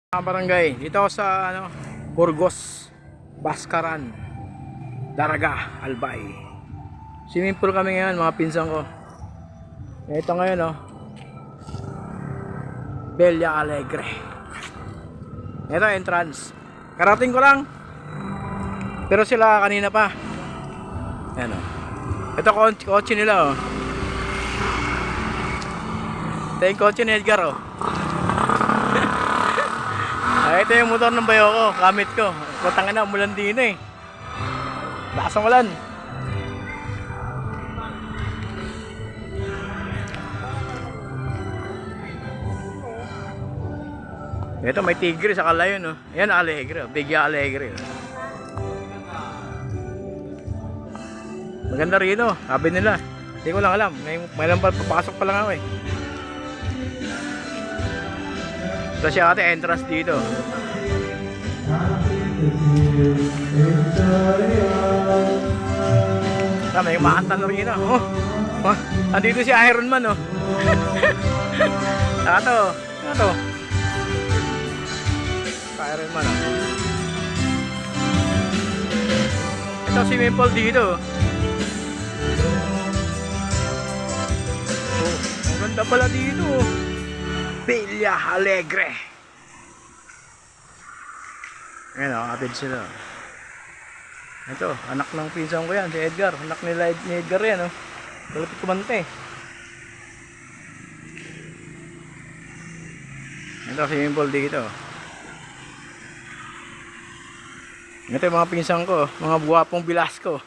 Mga barangay, dito ako sa Burgos, Baskaran, Daraga, Albay. Swimming pool kami ngayon, mga pinsan ko. Ito ngayon Bella Alegre. Ito entrance. Karating ko lang. Pero sila kanina pa. Ayan Ito kotse nila Ito yung kotse ni Edgar ito yung motor ng bayo ko, gamit ko. Patangin na, umulan din lakas ng ulan. Ito may tigre sa kalayo Yan Alegre, Bigya Alegre. Maganda rin sabi nila. Hindi ko lang alam, may lang papasok pa lang ako Ito siya ate, entrance dito. May umakanta na rin andito si Iron Man Ito Iron Man Ito swimming pool dito ang ganda pala dito Bella Alegre. Ayan kapit sila. Ito, anak ng pinsan ko yan, si Edgar. Anak nila ni Edgar yan Kalapit kumante. Ito, swimming pool dito. Ito yung mga pinsan ko, mga buwapong Bilasco.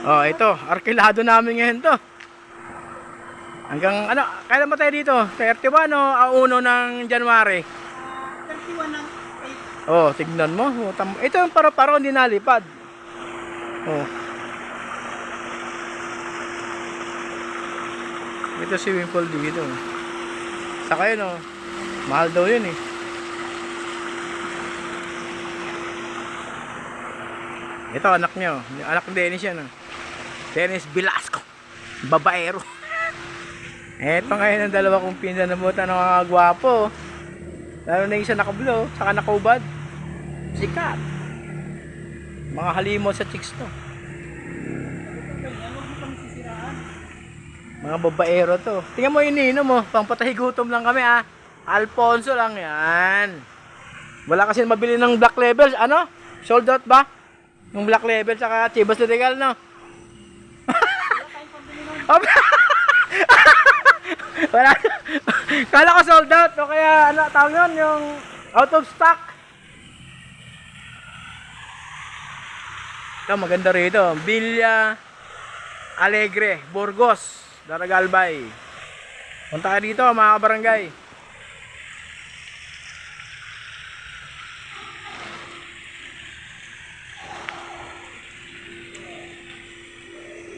Ito, arkilado namin ngayon to. Hanggang kailan ba tayo dito? 31 1 ng January? 31 ng 8. Tignan mo. Ito yung paro-paro hindi nalipad. Ito swimming pool dito. Saka yun mahal daw yun Ito anak niya anak ni Dennis yan Dennis Velasco, babaero. Eto ngayon ang dalawa kong pinsan na buta ng mga gwapo. Lalo na isa nakablo, saka nakaubad. Sikat. Mga halimot sa chicks to. Mga babaero to. Tingnan mo yung nino mo, pangpatahigutom lang kami Alfonso lang yan. Wala kasi mabili ng black label. Sold out ba? Yung black label saka Chivas Legal Wala. Kala ko sold out o kaya tawag yun yung out of stock. Ito maganda rito, Bella Alegre, Burgos, Daraga Albay. Punta ka dito mga barangay.